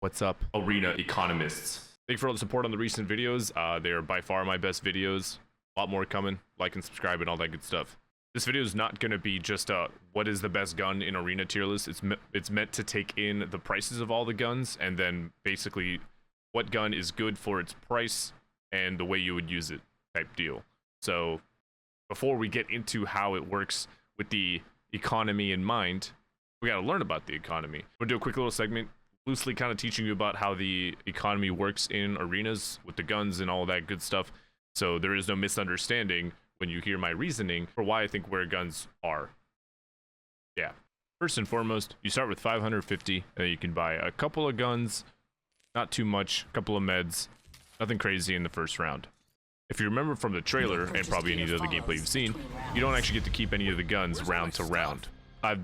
What's up, arena economists? Thank you for all the support on the recent videos. They are by far my best videos. A lot more coming. Like and subscribe and all that good stuff. This video is not going to be just what is the best gun in arena tier list. It's meant to take in the prices of all the guns and then basically what gun is good for its price and the way you would use it type deal. So before we get into how it works with the economy in mind, we got to learn about the economy. We'll do a quick little segment loosely kind of teaching you about how the economy works in arenas with the guns and all that good stuff, so there is no misunderstanding when you hear my reasoning for why I think where guns are. Yeah, first and foremost, you start with 550 and you can buy a couple of guns, not too much, a couple of meds, nothing crazy in the first round. If you remember from the trailer and probably any of the gameplay you've seen, you don't actually get to keep any of the guns round to round.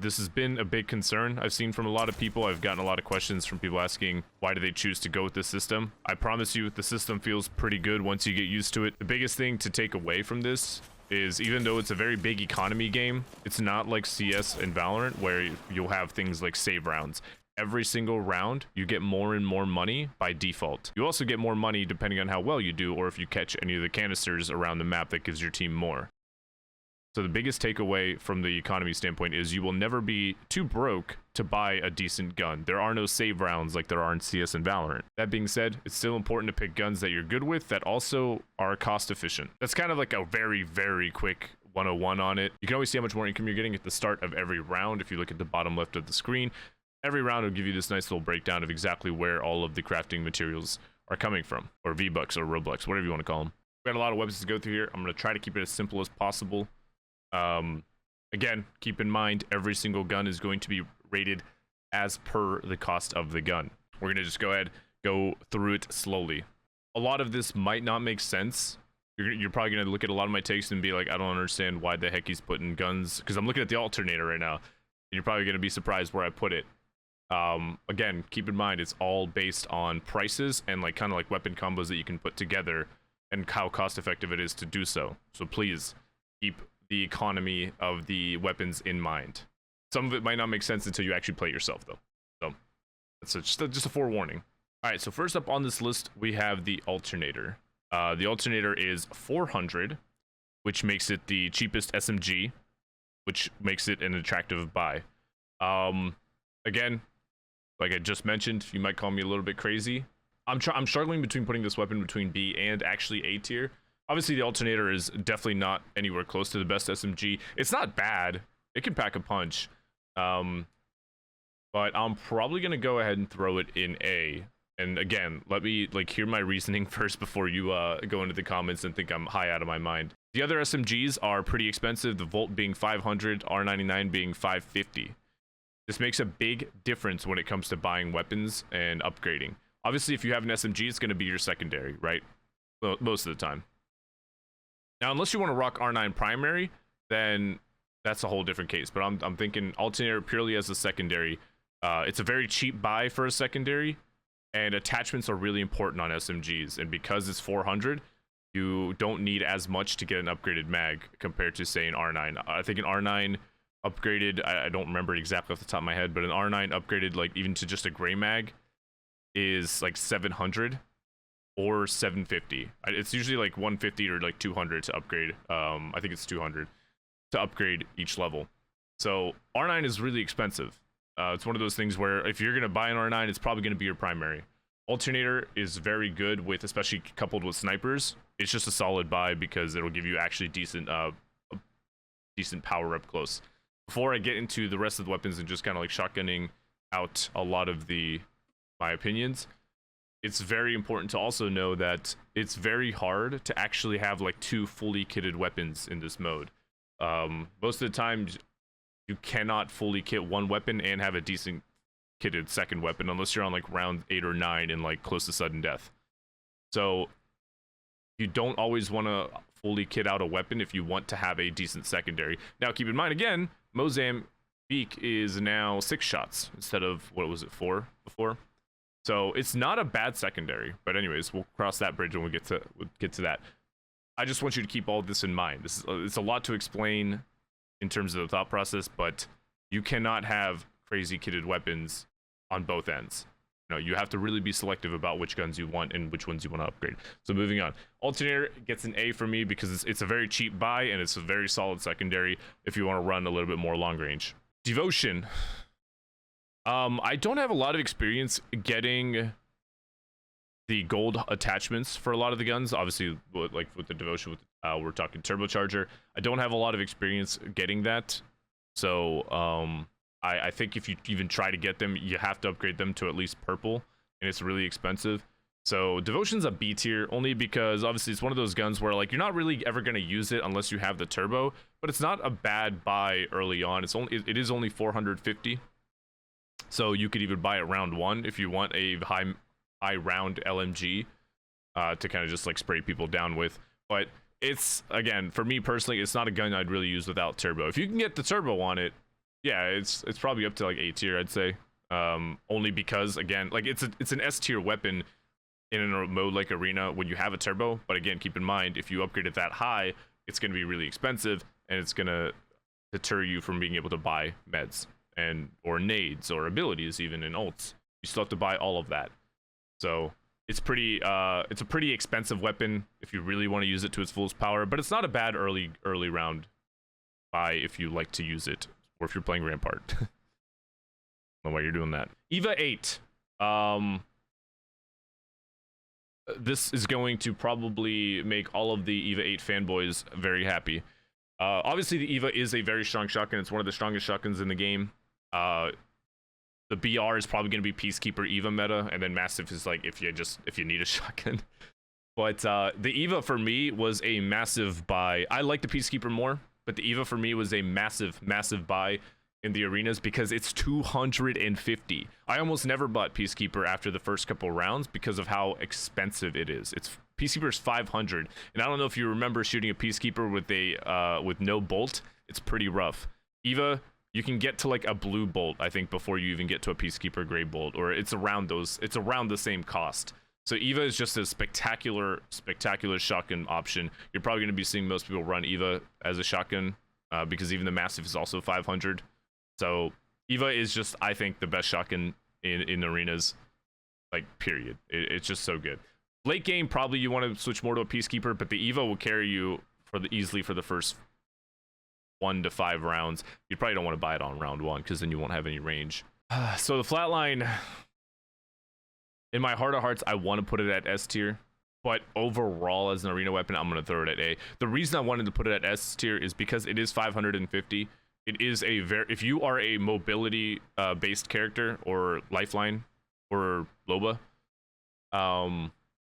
This has been a big concern I've seen from a lot of people. I've gotten a lot of questions from people asking, why do they choose to go with this system? I promise you, the system feels pretty good once you get used to it. The biggest thing to take away from this is, even though it's a very big economy game, it's not like CS and Valorant where you'll have things like save rounds. Every single round, you get more and more money by default. You also get more money depending on how well you do, or if you catch any of the canisters around the map that gives your team more. So the biggest takeaway from the economy standpoint is you will never be too broke to buy a decent gun. There are no save rounds like there are in CS and Valorant. That being said, it's still important to pick guns that you're good with that also are cost efficient. That's kind of like a very, very quick 101 on it. You can always see how much more income you're getting at the start of every round. If you look at the bottom left of the screen, every round will give you this nice little breakdown of exactly where all of the crafting materials are coming from, or V-Bucks or Robux, whatever you want to call them. We got a lot of weapons to go through here. I'm going to try to keep it as simple as possible. Again, keep in mind, every single gun is going to be rated as per the cost of the gun. We're going to just go ahead, go through it slowly. A lot of this might not make sense. You're probably going to look at a lot of my takes and be like, I don't understand why the heck he's putting guns, because I'm looking at the alternator right now, and you're probably going to be surprised where I put it. Again, keep in mind, it's all based on prices and like kind of like weapon combos that you can put together and how cost effective it is to do so. So please keep the economy of the weapons in mind. Some of it might not make sense until you actually play it yourself, though. So that's just a forewarning. All right, so first up on this list, we have the alternator. The alternator is 400, which makes it the cheapest SMG, which makes it an attractive buy. Again, like I just mentioned, you might call me a little bit crazy. I'm struggling between putting this weapon between B and actually A tier. Obviously, the alternator is definitely not anywhere close to the best SMG. It's not bad. It can pack a punch. But I'm probably going to go ahead and throw it in A. And again, let me hear my reasoning first before you go into the comments and think I'm high out of my mind. The other SMGs are pretty expensive, the Volt being 500, R99 being 550. This makes a big difference when it comes to buying weapons and upgrading. Obviously, if you have an SMG, it's going to be your secondary, right? Most of the time. Now, unless you want to rock R9 primary, then that's a whole different case. But I'm thinking alternator purely as a secondary. It's a very cheap buy for a secondary, and attachments are really important on SMGs. And because it's 400, you don't need as much to get an upgraded mag compared to, say, an R9. I think an R9 upgraded, I don't remember exactly off the top of my head, but an R9 upgraded, like even to just a gray mag, is like 700. Or 750. It's usually like 150 or like 200 to upgrade. I think it's 200 to upgrade each level. So R9 is really expensive. It's one of those things where if you're gonna buy an R9, it's probably gonna be your primary. Alternator is very good with, especially coupled with snipers. It's just a solid buy because it'll give you actually decent power up close. Before I get into the rest of the weapons and just kind of like shotgunning out a lot of my opinions, it's very important to also know that it's very hard to actually have like two fully kitted weapons in this mode. Most of the time, you cannot fully kit one weapon and have a decent kitted second weapon unless you're on like round 8 or 9 and like close to sudden death. So you don't always want to fully kit out a weapon if you want to have a decent secondary. Now, keep in mind, again, Mozambique is now 6 shots instead of, what was it, 4 before? So it's not a bad secondary, but anyways, we'll cross that bridge when we get to that. I just want you to keep all this in mind. It's a lot to explain in terms of the thought process, but you cannot have crazy kitted weapons on both ends. know, you have to really be selective about which guns you want and which ones you want to upgrade. So moving on, alternator gets an A for me because it's a very cheap buy and it's a very solid secondary if you want to run a little bit more long range. Devotion. I don't have a lot of experience getting the gold attachments for a lot of the guns. Obviously, like with the Devotion, we're talking turbocharger. I don't have a lot of experience getting that, so I think if you even try to get them, you have to upgrade them to at least purple, and it's really expensive. So Devotion's a B tier only because obviously it's one of those guns where like you're not really ever going to use it unless you have the turbo, but it's not a bad buy early on. It is only 450, so you could even buy it round 1 if you want a high round LMG to kind of just like spray people down with. But it's, again, for me personally, it's not a gun I'd really use without turbo. If you can get the turbo on it, yeah, it's probably up to like A tier, I'd say. Only because, again, like it's an S tier weapon in a mode like Arena when you have a turbo. But again, keep in mind, if you upgrade it that high, it's going to be really expensive, and it's going to deter you from being able to buy meds or nades or abilities even in ults. You still have to buy all of that. So it's a pretty expensive weapon if you really want to use it to its fullest power, but it's not a bad early round buy if you like to use it, or if you're playing Rampart. I don't know why you're doing that. EVA 8. This is going to probably make all of the EVA 8 fanboys very happy. Obviously, the EVA is a very strong shotgun. It's one of the strongest shotguns in the game. The BR is probably going to be Peacekeeper EVA meta, and then Massive is like if you need a shotgun. But the EVA for me was a massive buy. I like the Peacekeeper more, but the EVA for me was a massive buy in the arenas because it's 250. I almost never bought Peacekeeper after the first couple rounds because of how expensive it is. Peacekeeper is 500, and I don't know if you remember shooting a Peacekeeper with no bolt. It's pretty rough. EVA, you can get to like a blue bolt, I think, before you even get to a Peacekeeper gray bolt, or it's around the same cost. So EVA is just a spectacular shotgun option. You're probably going to be seeing most people run EVA as a shotgun because even the Massive is also 500. So EVA is just, I think, the best shotgun in arenas, like, period. It's just so good. Late game, probably you want to switch more to a Peacekeeper, but the EVA will carry you easily for the first 1 to 5 rounds. You probably don't want to buy it on round 1 because then you won't have any range. So the flatline, in my heart of hearts, I want to put it at S tier, but overall as an arena weapon, I'm going to throw it at A. The reason I wanted to put it at S tier is because it is 550. It is if you are a mobility based character or Lifeline or Loba,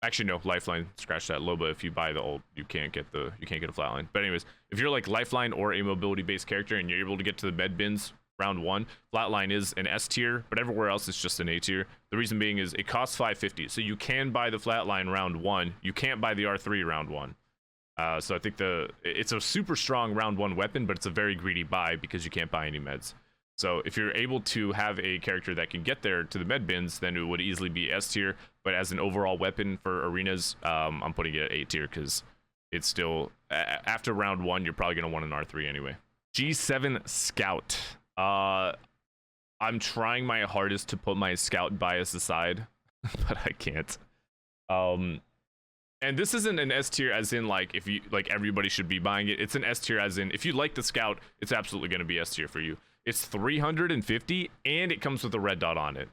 actually no, Lifeline, scratch that. Loba, if you buy the ult, you can't get a flatline. But anyways, if you're like Lifeline or a mobility based character and you're able to get to the med bins round 1, flatline is an S tier, but everywhere else it's just an A tier. The reason being is it costs 550, so you can buy the flatline round 1. You can't buy the R3 round 1. So I think it's a super strong round 1 weapon, but it's a very greedy buy because you can't buy any meds. So if you're able to have a character that can get there to the med bins, then it would easily be S tier. But as an overall weapon for arenas, I'm putting it at A tier because it's still, after round 1, you're probably going to want an R3 anyway. G7 Scout. I'm trying my hardest to put my Scout bias aside, but I can't. And this isn't an S tier as in like if you like everybody should be buying it. It's an S tier as in if you like the Scout, it's absolutely going to be S tier for you. It's 350 and it comes with a red dot on it,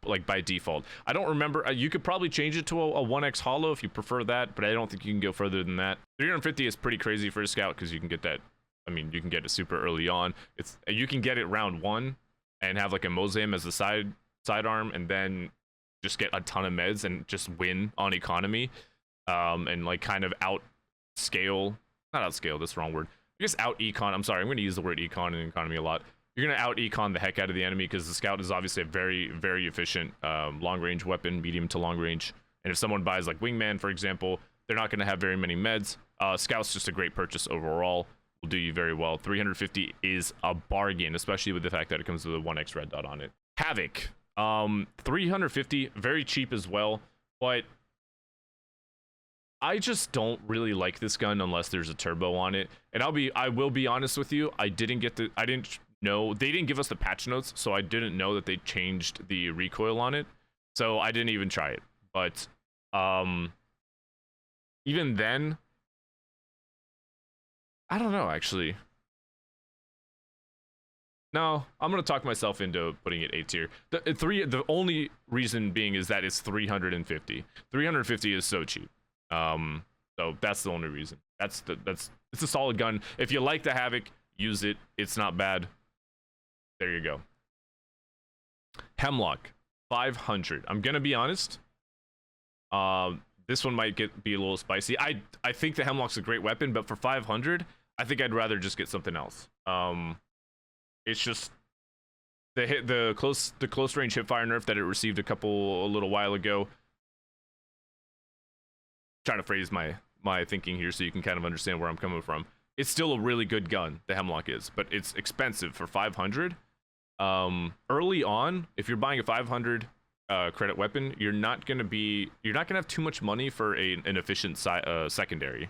like by default. I don't remember. You could probably change it to a 1x holo if you prefer that, but I don't think you can go further than that. 350 is pretty crazy for a Scout because you can get that. I mean, you can get it super early on. You can get it round 1 and have like a Mosam as the sidearm, and then just get a ton of meds and just win on economy, and like kind of not outscale, that's the wrong word. I guess out econ. I'm sorry, I'm going to use the word econ in economy a lot. You're going to out econ the heck out of the enemy because the Scout is obviously a very, very efficient long range weapon, medium to long range. And if someone buys like Wingman, for example, they're not going to have very many meds. Scout's just a great purchase overall. Will do you very well. 350 is a bargain, especially with the fact that it comes with a 1x red dot on it. Havoc. 350, very cheap as well, but I just don't really like this gun unless there's a turbo on it. And I will be honest with you, I didn't know, they didn't give us the patch notes, so I didn't know that they changed the recoil on it. So I didn't even try it. But even then, I don't know, actually. No, I'm gonna talk myself into putting it A tier. The only reason being is that it's 350. 350 is so cheap. So that's the only reason. It's a solid gun. If you like the Havoc, use it. It's not bad. There you go. Hemlock 500. I'm gonna be honest. This one might be a little spicy. I think the Hemlock's a great weapon, but for 500, I think I'd rather just get something else. It's just the close range hipfire nerf that it received a little while ago. Trying to phrase my thinking here so you can kind of understand where I'm coming from. It's still a really good gun, the Hemlock is, but it's expensive for 500. Early on, if you're buying a 500 credit weapon, you're not gonna have too much money for an efficient secondary.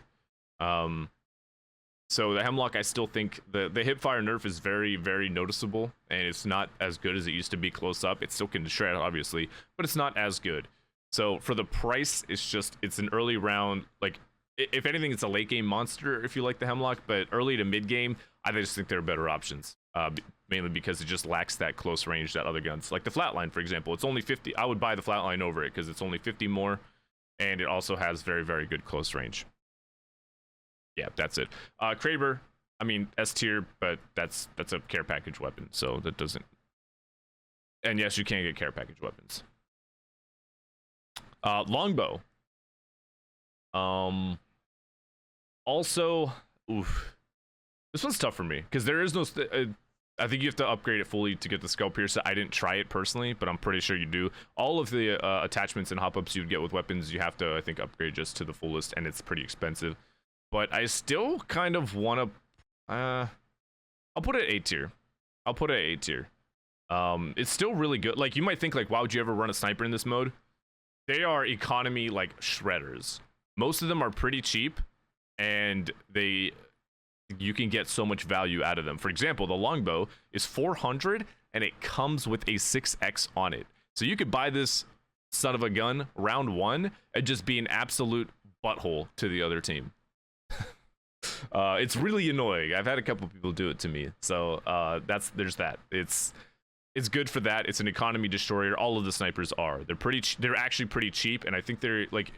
So the Hemlock, I still think the hipfire nerf is very, very noticeable, and it's not as good as it used to be close up. It still can shred, obviously, but it's not as good. So for the price, it's an early round, like, if anything, it's a late game monster if you like the Hemlock, but early to mid game, I just think there are better options. Mainly because it just lacks that close range that other guns, like the Flatline, for example, it's only 50. I would buy the Flatline over it because it's only 50 more, and it also has very, very good close range. Yeah, that's it. Kraber, I mean, S tier, but that's a care package weapon, so that doesn't. And yes, you can get care package weapons. Longbow. Also, oof, this one's tough for me because there is no. I think you have to upgrade it fully to get the skull piercer. I didn't try it personally, but I'm pretty sure you do. All of the attachments and hop-ups you'd get with weapons, you have to, I think, upgrade just to the fullest, and it's pretty expensive. But I still kind of want to. I'll put it A tier. I'll put it A tier. It's still really good. Like, you might think, like, why would you ever run a sniper in this mode? They are economy like shredders. Most of them are pretty cheap, and you can get so much value out of them. For example, the longbow is 400, and it comes with a 6x on it. So you could buy this son of a gun round one and just be an absolute butthole to the other team. It's really annoying. I've had a couple people do it to me. So there's that. It's good for that. It's an economy destroyer. All of the snipers are. They're actually pretty cheap, and I think they're like,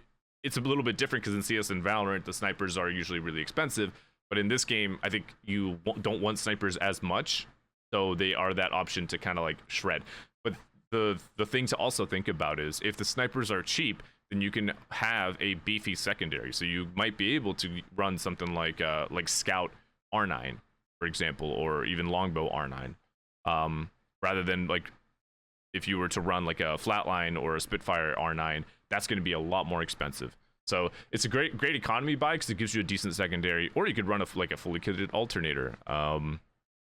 it's a little bit different because in CS and Valorant, the snipers are usually really expensive. But in this game, I think you don't want snipers as much, so they are that option to kind of like shred. But the thing to also think about is if the snipers are cheap, then you can have a beefy secondary. So you might be able to run something like Scout R9, for example, or even Longbow R9, rather than like if you were to run like a Flatline or a Spitfire R9. That's going to be a lot more expensive. So it's a great economy buy because it gives you a decent secondary, or you could run a fully kitted alternator,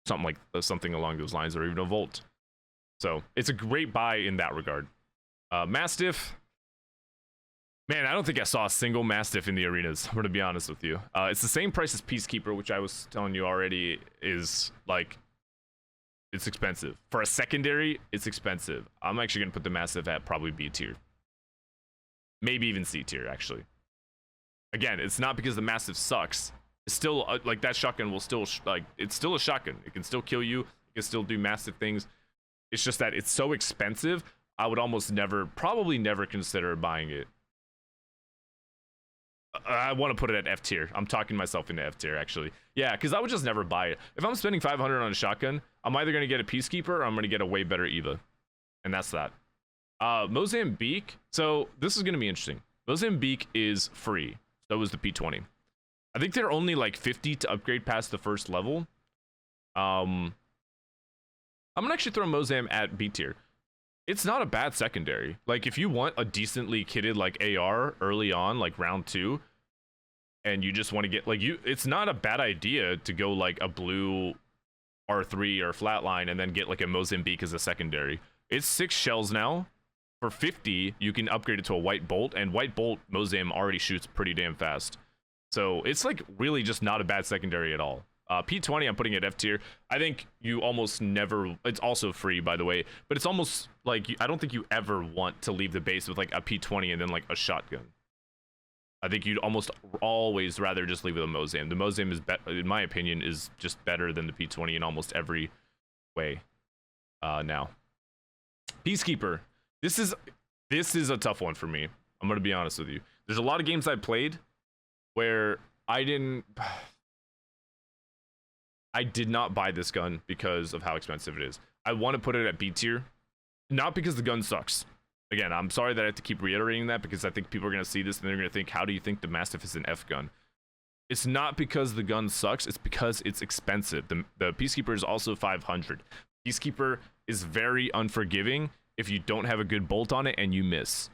something along those lines, or even a Volt. So it's a great buy in that regard. Mastiff, man, I don't think I saw a single Mastiff in the arenas. I'm gonna be honest with you. It's the same price as Peacekeeper, which I was telling you already is like, it's expensive for a secondary. It's expensive. I'm actually gonna put the Mastiff at probably B tier, maybe even C tier actually. Again, it's not because the Mastiff sucks. It's still like that shotgun will still it's still a shotgun. It can still kill you. It can still do massive things. It's just that it's so expensive. I would almost probably never consider buying it. I want to put it at F tier. I'm talking myself into F tier actually. Yeah, because I would just never buy it. If I'm spending 500 on a shotgun, I'm either gonna get a Peacekeeper or I'm gonna get a way better Eva, and that's that. Mozambique. So this is gonna be interesting. Mozambique is free. So is the P20. I think they're only like 50 to upgrade past the first level. I'm gonna actually throw Mozam at B tier. It's not a bad secondary. Like if you want a decently kitted like AR early on, like round 2, and you just want to get like it's not a bad idea to go like a blue R3 or Flatline and then get like a Mozambique as a secondary. It's 6 shells now. For 50, you can upgrade it to a white bolt, and white bolt Mozam already shoots pretty damn fast. So it's like really just not a bad secondary at all. P20, I'm putting it F tier. I think you almost never, it's also free, by the way, but it's almost like, I don't think you ever want to leave the base with like a P20 and then like a shotgun. I think you'd almost always rather just leave with a Mosam. The Mosam is, in my opinion, is just better than the P20 in almost every way now. Peacekeeper. This is a tough one for me. I'm going to be honest with you. There's a lot of games I played where I did not buy this gun because of how expensive it is. I want to put it at B tier, not because the gun sucks. Again, I'm sorry that I have to keep reiterating that because I think people are going to see this and they're going to think, how do you think the Mastiff is an F gun? It's not because the gun sucks, it's because it's expensive. The Peacekeeper is also 500. Peacekeeper is very unforgiving if you don't have a good bolt on it and you miss.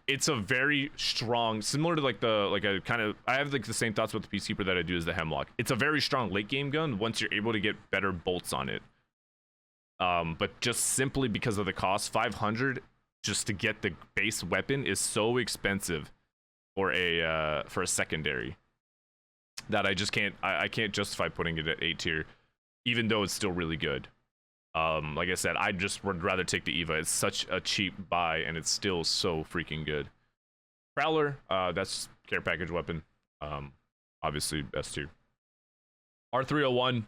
It's a very strong, similar to like I have like the same thoughts with the Peacekeeper that I do as the Hemlock. It's a very strong late game gun once you're able to get better bolts on it. But just simply because of the cost, 500 just to get the base weapon is so expensive for a secondary that I just can't, I can't justify putting it at A tier, even though it's still really good. Like I said, I just would rather take the Eva. It's such a cheap buy and it's still so freaking good. Prowler, that's care package weapon. Obviously S tier. R301,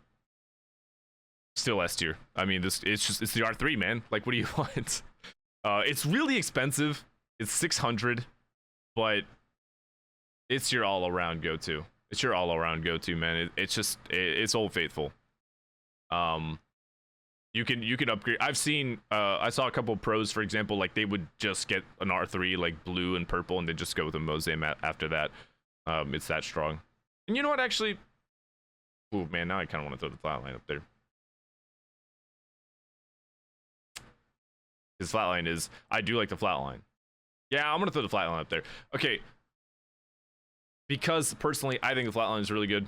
still S tier. I mean, it's the R3, man. Like, what do you want? It's really expensive. It's 600, but it's your all-around go-to. It's your all-around go-to, man. It's Old Faithful. You can upgrade. I've seen, I saw a couple of pros, for example, like they would just get an R3 like blue and purple and then just go with a Mosam after that. It's that strong. And you know what, actually, oh man, now I kind of want to throw the flatline up there. His flatline is, I do like the flatline. Yeah, I'm gonna throw the flatline up there. Okay, because personally I think the flatline is really good.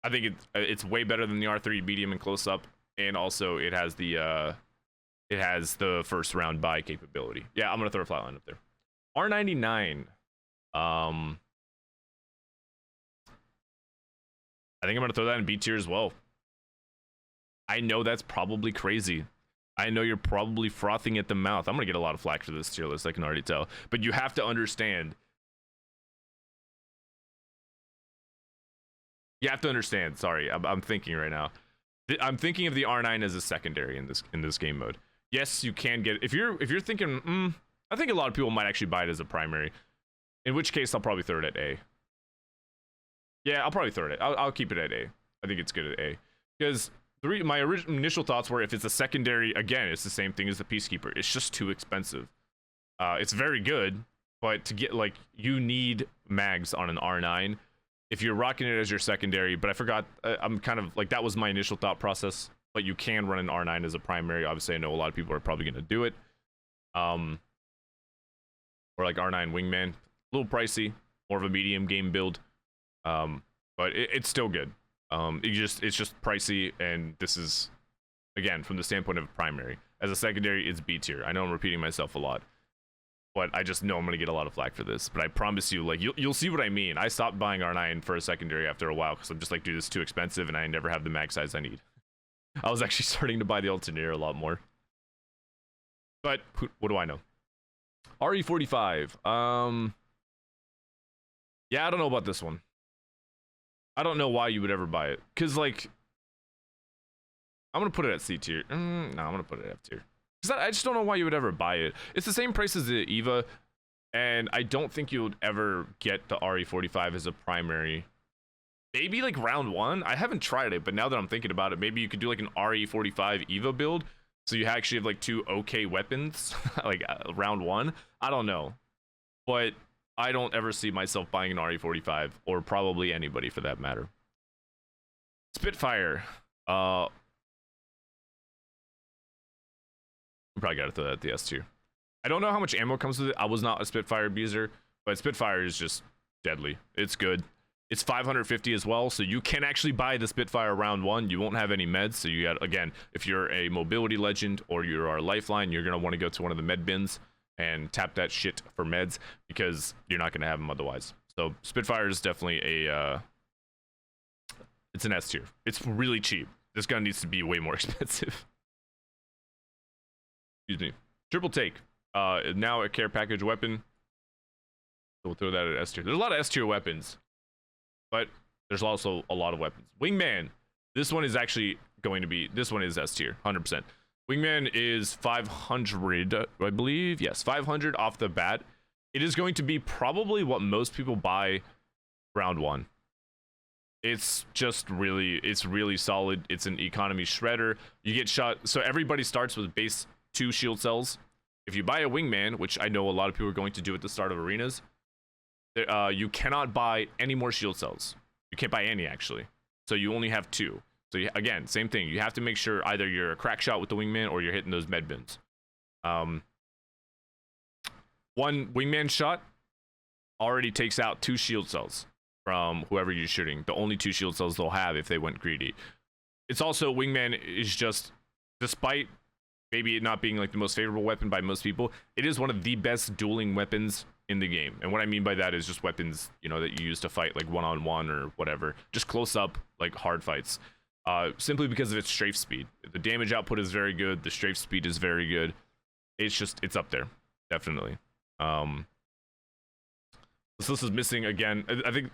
I think it's way better than the R3 medium and close up, and also it has the first round buy capability. Yeah, I'm gonna throw a flatline up there. R99. I think I'm gonna throw that in B tier as well. I know that's probably crazy. I know you're probably frothing at the mouth. I'm gonna get a lot of flack for this tier list, I can already tell. But you have to understand. You have to understand. Sorry, I'm thinking right now. I'm thinking of the R9 as a secondary in this game mode. Yes, you can get, if you're thinking, I think a lot of people might actually buy it as a primary. In which case, I'll probably throw it at A. Yeah, I'll probably throw it. I'll keep it at A. I think it's good at A because my initial thoughts were, if it's a secondary, again, it's the same thing as the Peacekeeper. It's just too expensive. It's very good, but to get, like, you need mags on an R9 if you're rocking it as your secondary. But I forgot, I'm kind of like, that was my initial thought process, but you can run an R9 as a primary. Obviously, I know a lot of people are probably going to do it. Or like R9 Wingman, a little pricey, more of a medium game build. But it's still good. It's just pricey, and this is, again, from the standpoint of primary. As a secondary, it's B tier. I know I'm repeating myself a lot, but I just know I'm gonna get a lot of flack for this. But I promise you, like, you'll see what I mean. I stopped buying R9 for a secondary after a while because I'm just like, dude, this is too expensive, and I never have the mag size I need. I was actually starting to buy the Alternator a lot more. But what do I know? RE45. Yeah, I don't know about this one. I don't know why you would ever buy it, because, like, I'm gonna put it at C tier. No, I'm gonna put it at F tier, because I just don't know why you would ever buy it. It's the same price as the Eva, and I don't think you would ever get the RE45 as a primary. Maybe like round one. I haven't tried it, but now that I'm thinking about it, maybe you could do like an RE45 Eva build, so you actually have like two okay weapons, like round one. I don't know, but I don't ever see myself buying an RE45, or probably anybody for that matter. Spitfire. We probably gotta throw that at the S tier. I don't know how much ammo comes with it. I was not a Spitfire abuser, but Spitfire is just deadly. It's good. It's 550 as well, so you can actually buy the Spitfire round one. You won't have any meds, so you got, again, if you're a mobility legend or you're a lifeline, you're gonna want to go to one of the med bins and tap that shit for meds, because you're not going to have them otherwise. So Spitfire is definitely It's an S tier. It's really cheap. This gun needs to be way more expensive. Excuse me. Triple take. Now a care package weapon. So we'll throw that at S tier. There's a lot of S tier weapons, but there's also a lot of weapons. Wingman. This one is actually going to be. This one is S tier, 100%. Wingman is 500, I believe. Yes, 500 off the bat. It is going to be probably what most people buy round one. It's just it's really solid. It's an economy shredder. You get shot. So everybody starts with base 2 shield cells. If you buy a Wingman, which I know a lot of people are going to do at the start of arenas, you cannot buy any more shield cells. You can't buy any, actually. So you only have 2. So again, same thing. You have to make sure either you're a crack shot with the Wingman or you're hitting those med bins. One Wingman shot already takes out 2 shield cells from whoever you're shooting. The only 2 shield cells they'll have if they went greedy. It's also, Wingman is just, despite maybe it not being like the most favorable weapon by most people, it is one of the best dueling weapons in the game. And what I mean by that is just weapons, you know, that you use to fight like one-on-one or whatever, just close up, like hard fights. Simply because of its strafe speed. The damage output is very good. The strafe speed is very good. It's up there, definitely. This list is missing again. I think,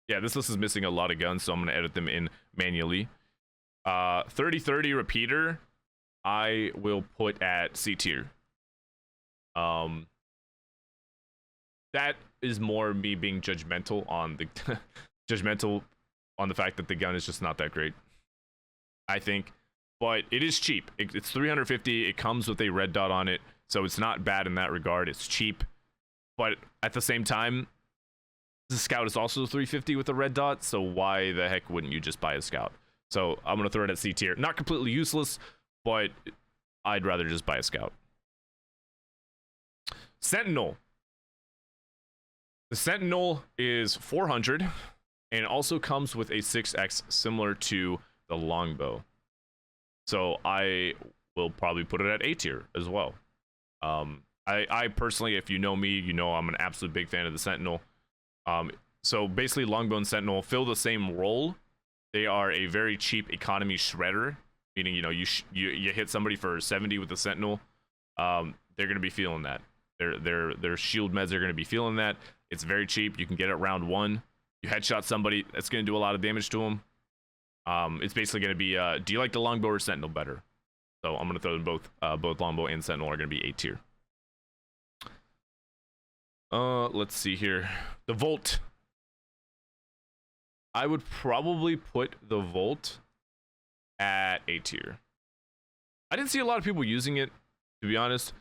yeah, this list is missing a lot of guns, so I'm gonna edit them in manually. 30-30 repeater, I will put at C tier. That is more me being judgmental on the fact that the gun is just not that great, I think. But it is cheap. It's 350. It comes with a red dot on it, so it's not bad in that regard. It's cheap, but at the same time, the Scout is also 350 with a red dot, so why the heck wouldn't you just buy a Scout? So I'm gonna throw it at C tier. Not completely useless, but I'd rather just buy a Scout. Sentinel. The Sentinel is 400 and also comes with a 6x similar to the longbow. So I will probably put it at A tier as well. I personally, if you know me, you know I'm an absolute big fan of the Sentinel. So basically longbow and Sentinel fill the same role. They are a very cheap economy shredder, meaning, you know, you hit somebody for 70 with the Sentinel, they're going to be feeling that. Their shield meds are going to be feeling that. It's very cheap. You can get it round 1. You headshot somebody, that's going to do a lot of damage to them. It's basically going to be, do you like the longbow or Sentinel better? So I'm going to throw them both. Both longbow and Sentinel are going to be A tier. Let's see here. The Volt. I would probably put the Volt at A tier. I didn't see a lot of people using it, to be honest,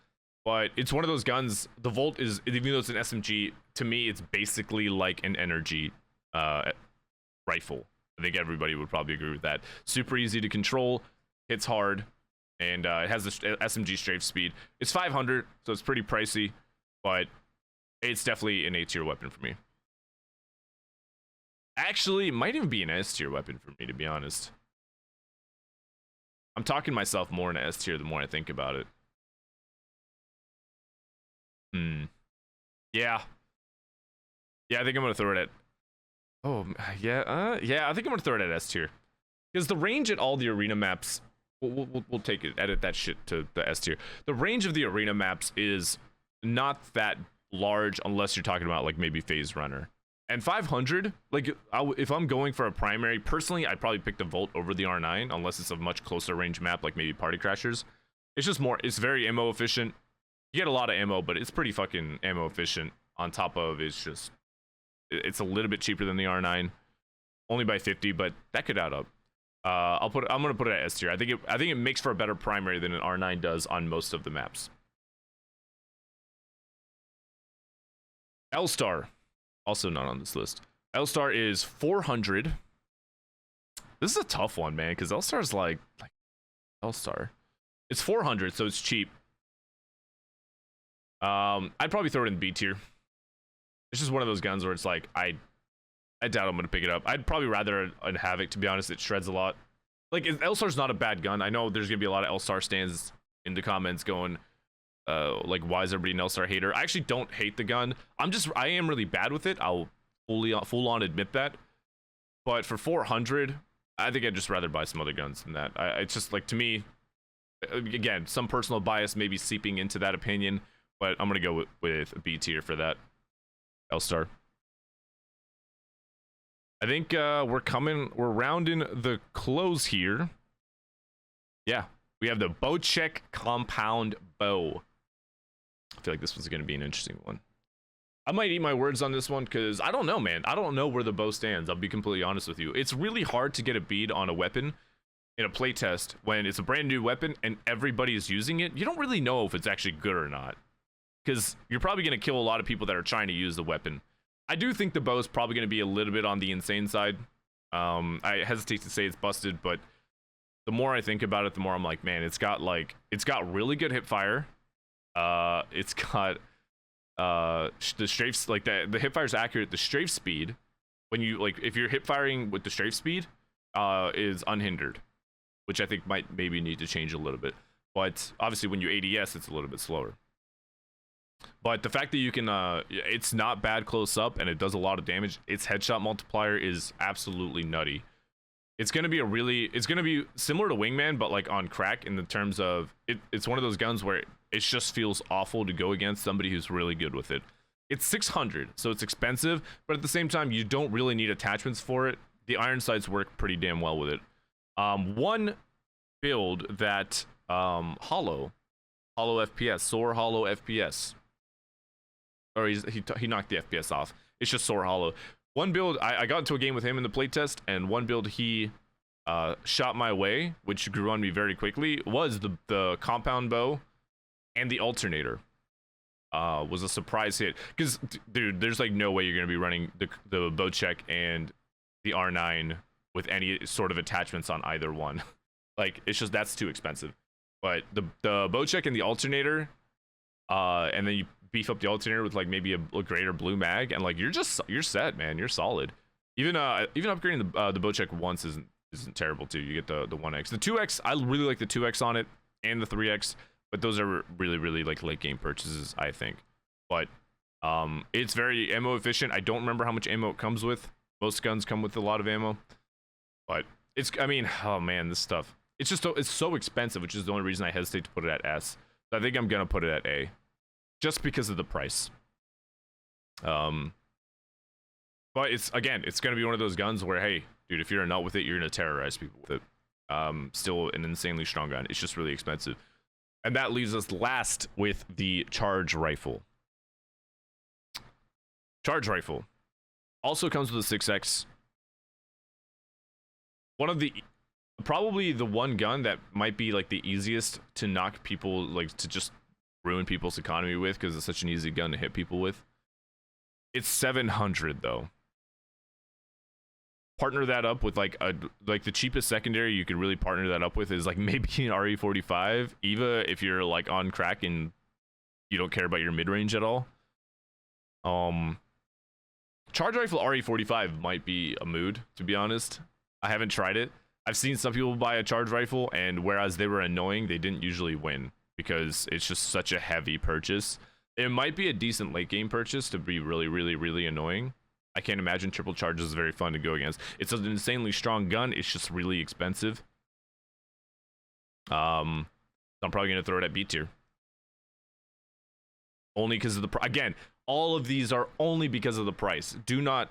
but it's one of those guns. The Volt is, even though it's an SMG, to me it's basically like an energy rifle. I think everybody would probably agree with that. Super easy to control, hits hard, and it has the SMG strafe speed. It's 500, so it's pretty pricey, but it's definitely an A tier weapon for me. Actually, it might even be an S tier weapon for me, to be honest. I'm talking myself more in an S tier the more I think about it. Yeah. Yeah, I think I'm gonna throw it at. Oh yeah, yeah. I think I'm gonna throw it at S tier, because the range at all the arena maps. We'll take it. Edit that shit to the S tier. The range of the arena maps is not that large unless you're talking about like maybe Phase Runner. And 500, like if I'm going for a primary, personally, I'd probably pick the Volt over the R9 unless it's a much closer range map, like maybe Party Crashers. It's just more. It's very ammo efficient. You get a lot of ammo, but it's pretty fucking ammo efficient. On top of it's a little bit cheaper than the R9, only by 50, but that could add up. I'm gonna put it at S tier. I think it makes for a better primary than an R9 does on most of the maps. L-Star, also not on this list. L-Star is 400. This is a tough one, man, because L-Star's like L-Star. It's 400, so it's cheap. I'd probably throw it in B tier. It's just one of those guns where it's like, I doubt I'm gonna pick it up. I'd probably rather a Havoc, to be honest. It shreds a lot. Like, L-Star's not a bad gun. I know there's gonna be a lot of L-Star stands in the comments going, like, why is everybody an L-Star hater? I actually don't hate the gun. I am really bad with it. I'll full on admit that. But for 400, I think I'd just rather buy some other guns than that. It's just like, to me, again, some personal bias maybe seeping into that opinion, but I'm gonna go with B tier for that. L-star. I think we're rounding the close here. Yeah, we have the Hodsic compound bow. I feel like this one's gonna be an interesting one. I might eat my words on this one because I don't know, man. I don't know where the bow stands. I'll be completely honest with you. It's really hard to get a bead on a weapon in a playtest when it's a brand new weapon and everybody is using it. You don't really know if it's actually good or not, because you're probably going to kill a lot of people that are trying to use the weapon. I do think the bow is probably going to be a little bit on the insane side. I hesitate to say it's busted, but the more I think about it, the more I'm like, man, it's got really good hip fire. It's got the strafes, like the hip fire is accurate. The strafe speed, when you if you're hip firing with the strafe speed, is unhindered, which I think might maybe need to change a little bit. But obviously when you ADS, it's a little bit slower. But the fact that you can it's not bad close up and it does a lot of damage. Its headshot multiplier is absolutely nutty. It's gonna be similar to Wingman, but like on crack in the terms of it's one of those guns where it just feels awful to go against somebody who's really good with it. It's 600, so it's expensive, but at the same time, you don't really need attachments for it. The iron sights work pretty damn well with it. One build that hollow FPS, Soar hollow FPS, or he knocked the FPS off. It's just Soar hollow. One build, I got into a game with him in the playtest, and one build he shot my way, which grew on me very quickly, was the compound bow and the alternator. Was a surprise hit, because dude, there's like no way you're gonna be running the Hodsic and the R9 with any sort of attachments on either one. Like, it's just, that's too expensive. But the Hodsic and the alternator, and then you beef up the alternator with like maybe a greater blue mag, and like you're set, man. You're solid. Even upgrading the Hodsic once isn't terrible too. You get the 1x, the 2x. I really like the 2x on it and the 3x, but those are really like late game purchases, I think. But it's very ammo efficient. I don't remember how much ammo it comes with. Most guns come with a lot of ammo, but I mean, oh man, this stuff. It's so expensive, which is the only reason I hesitate to put it at S. So I think I'm gonna put it at A, just because of the price. But it's gonna be one of those guns where, hey, dude, if you're a nut with it, you're gonna terrorize people with it. Still an insanely strong gun. It's just really expensive. And that leaves us last with the charge rifle. Charge rifle also comes with a 6x. Probably the one gun that might be like the easiest to knock people, like to just ruin people's economy with, because it's such an easy gun to hit people with. It's 700 though. Partner that up with like the cheapest secondary you could really partner that up with is like maybe an RE45 EVA if you're like on crack and you don't care about your mid-range at all. Charge rifle RE45 might be a mood, to be honest. I haven't tried it. I've seen some people buy a charge rifle, and whereas they were annoying, they didn't usually win because it's just such a heavy purchase. It might be a decent late game purchase to be really annoying. I can't imagine triple charges is very fun to go against. It's an insanely strong gun. It's just really expensive. So I'm probably gonna throw it at B tier. Only because of the again, all of these are only because of the price. Do not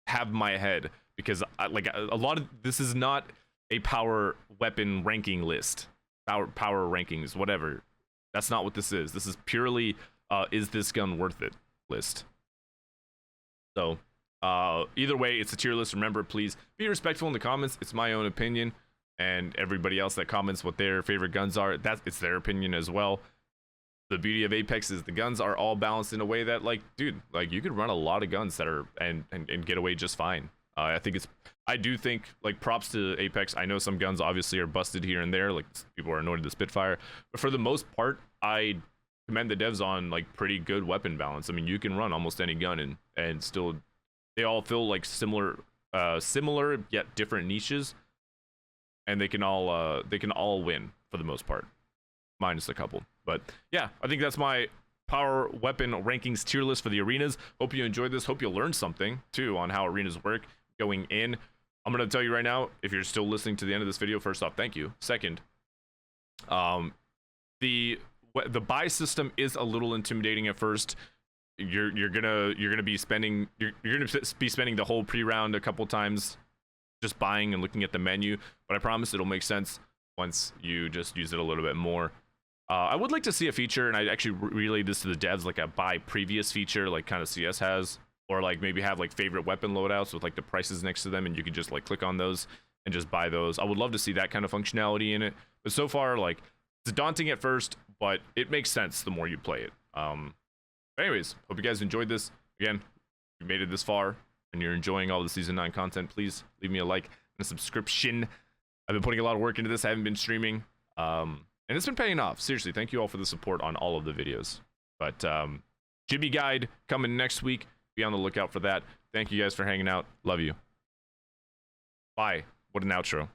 have my head, because like a lot of this is not a power weapon ranking list. Power rankings, whatever. That's not what this is. This is purely is this gun worth it list. So either way, it's a tier list. Remember, please be respectful in the comments. It's my own opinion, and everybody else that comments what their favorite guns are, it's their opinion as well. The beauty of Apex is the guns are all balanced in a way that, like, dude, like you could run a lot of guns that are and get away just fine. I do think, like, props to Apex. I know some guns obviously are busted here and there, like people are annoyed at the Spitfire, but for the most part, I commend the devs on like pretty good weapon balance. I mean, you can run almost any gun and still they all feel like similar yet different niches, and they can all win for the most part, minus a couple. But yeah, I think that's my power weapon rankings tier list for the arenas. Hope you enjoyed this. Hope you learned something too on how arenas work going in. I'm gonna tell you right now, if you're still listening to the end of this video, first off, thank you. Second, the buy system is a little intimidating at first. You're gonna be spending the whole pre-round a couple times just buying and looking at the menu, but I promise it'll make sense once you just use it a little bit more. I would like to see a feature, and I actually relayed this to the devs, like a buy previous feature, like kind of CS has, or like maybe have like favorite weapon loadouts with like the prices next to them, and you can just like click on those and just buy those. I would love to see that kind of functionality in it, but so far, like, it's daunting at first, but it makes sense the more you play it. Anyways, hope you guys enjoyed this. Again, if you made it this far and you're enjoying all the Season 9 content, please leave me a like and a subscription. I've been putting a lot of work into this. I haven't been streaming, and it's been paying off. Seriously, thank you all for the support on all of the videos. But Jimmy Guide coming next week. Be on the lookout for that. Thank you guys for hanging out. Love you. Bye. What an outro.